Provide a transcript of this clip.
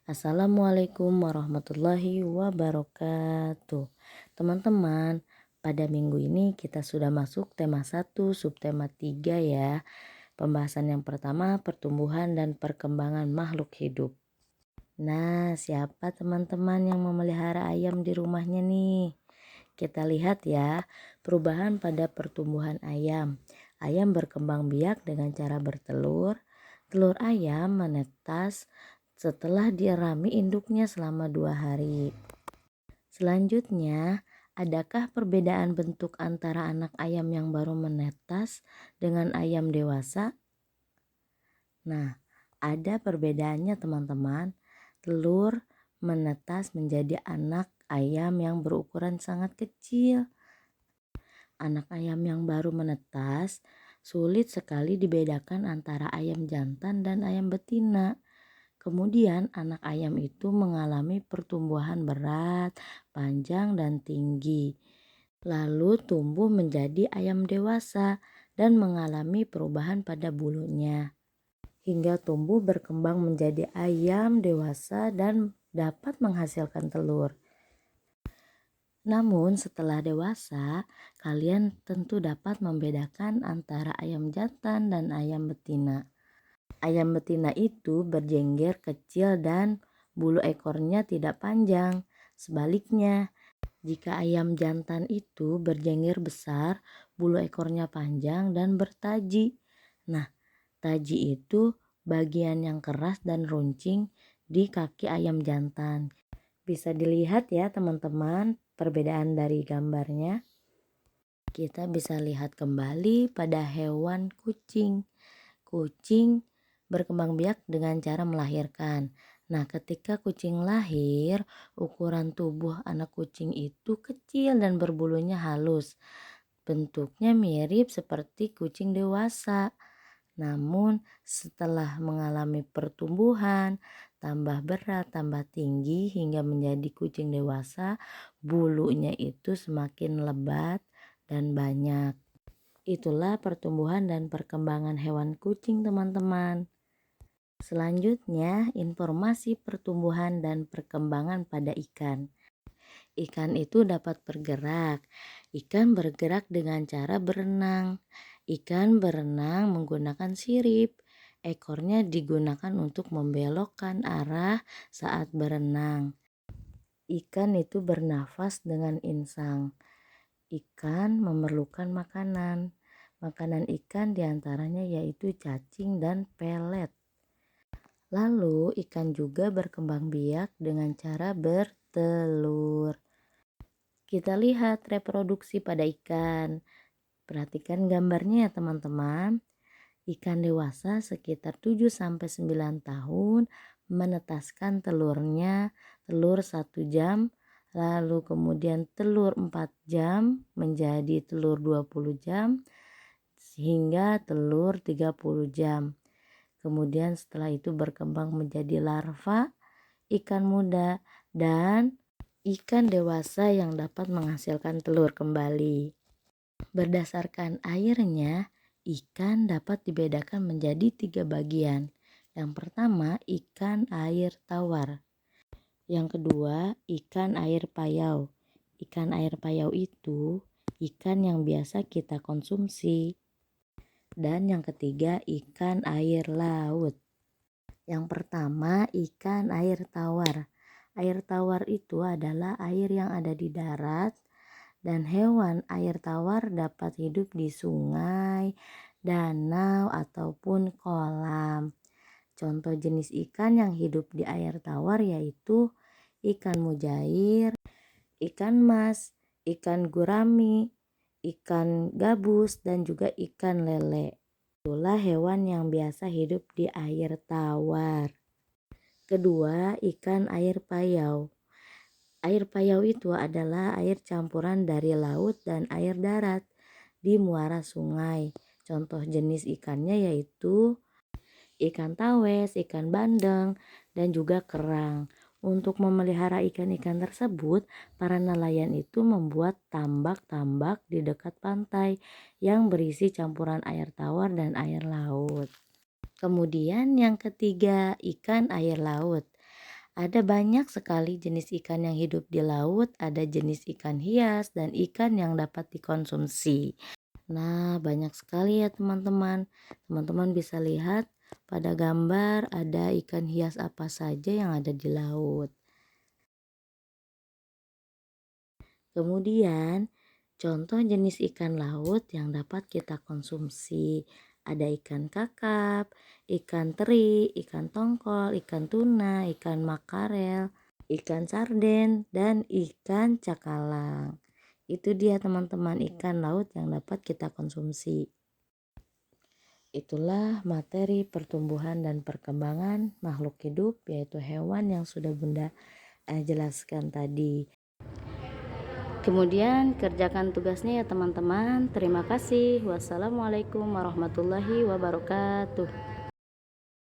Assalamualaikum warahmatullahi wabarakatuh. Teman-teman, pada minggu ini kita sudah masuk tema 1, subtema 3 ya. Pembahasan yang pertama, pertumbuhan dan perkembangan makhluk hidup. Nah, siapa teman-teman yang memelihara ayam di rumahnya nih? Kita lihat ya, perubahan pada pertumbuhan ayam. Ayam berkembang biak dengan cara bertelur. Telur ayam menetas setelah dirami induknya selama 2 hari. Selanjutnya, adakah perbedaan bentuk antara anak ayam yang baru menetas dengan ayam dewasa? Nah, ada perbedaannya teman-teman. Telur menetas menjadi anak ayam yang berukuran sangat kecil. Anak ayam yang baru menetas sulit sekali dibedakan antara ayam jantan dan ayam betina. Kemudian anak ayam itu mengalami pertumbuhan berat, panjang dan tinggi. Lalu tumbuh menjadi ayam dewasa dan mengalami perubahan pada bulunya. Hingga tumbuh berkembang menjadi ayam dewasa dan dapat menghasilkan telur. Namun setelah dewasa, kalian tentu dapat membedakan antara ayam jantan dan ayam betina. Ayam betina itu berjengger kecil dan bulu ekornya tidak panjang. Sebaliknya, jika ayam jantan itu berjengger besar, bulu ekornya panjang dan bertaji. Nah, taji itu bagian yang keras dan runcing di kaki ayam jantan. Bisa dilihat ya teman-teman perbedaan dari gambarnya. Kita bisa lihat kembali pada hewan kucing. Kucing berkembang biak dengan cara melahirkan. Nah, ketika kucing lahir, ukuran tubuh anak kucing itu kecil dan berbulunya halus. Bentuknya mirip seperti kucing dewasa. Namun setelah mengalami pertumbuhan, tambah berat, tambah tinggi hingga menjadi kucing dewasa, bulunya itu semakin lebat dan banyak. Itulah pertumbuhan dan perkembangan hewan kucing teman-teman. Selanjutnya, informasi pertumbuhan dan perkembangan pada ikan. Ikan itu dapat bergerak. Ikan bergerak dengan cara berenang. Ikan berenang menggunakan sirip. Ekornya digunakan untuk membelokkan arah saat berenang. Ikan itu bernafas dengan insang. Ikan memerlukan makanan. Makanan ikan diantaranya yaitu cacing dan pelet. Lalu ikan juga berkembang biak dengan cara bertelur. Kita lihat reproduksi pada ikan. Perhatikan gambarnya ya teman-teman. Ikan dewasa sekitar 7-9 tahun menetaskan telurnya, telur 1 jam, lalu kemudian telur 4 jam menjadi telur 20 jam, hingga telur 30 jam. Kemudian setelah itu berkembang menjadi larva, ikan muda, dan ikan dewasa yang dapat menghasilkan telur kembali. Berdasarkan airnya, ikan dapat dibedakan menjadi 3 bagian. Yang pertama, ikan air tawar. Yang kedua, ikan air payau. Ikan air payau itu ikan yang biasa kita konsumsi. Dan yang ketiga, ikan air laut. Yang pertama, ikan air tawar. Air tawar itu adalah air yang ada di darat, dan hewan air tawar dapat hidup di sungai, danau, ataupun kolam. Contoh jenis ikan yang hidup di air tawar yaitu ikan mujair, ikan mas, ikan gurami, ikan gabus, dan juga ikan lele. Itulah hewan yang biasa hidup di air tawar. Kedua, ikan air payau. Air payau itu adalah air campuran dari laut dan air darat di muara sungai. Contoh jenis ikannya yaitu ikan tawes, ikan bandeng, dan juga kerang. Untuk memelihara ikan-ikan tersebut, para nelayan itu membuat tambak-tambak di dekat pantai yang berisi campuran air tawar dan air laut. Kemudian yang ketiga, ikan air laut. Ada banyak sekali jenis ikan yang hidup di laut, ada jenis ikan hias dan ikan yang dapat dikonsumsi. Nah, banyak sekali ya teman-teman. Teman-teman bisa lihat pada gambar ada ikan hias apa saja yang ada di laut. Kemudian, contoh jenis ikan laut yang dapat kita konsumsi. Ada ikan kakap, ikan teri, ikan tongkol, ikan tuna, ikan makarel, ikan sarden, dan ikan cakalang. Itu dia teman-teman ikan laut yang dapat kita konsumsi. Itulah materi pertumbuhan dan perkembangan makhluk hidup, yaitu hewan yang sudah Bunda jelaskan tadi. Kemudian kerjakan tugasnya ya teman-teman. Terima kasih. Wassalamualaikum warahmatullahi wabarakatuh.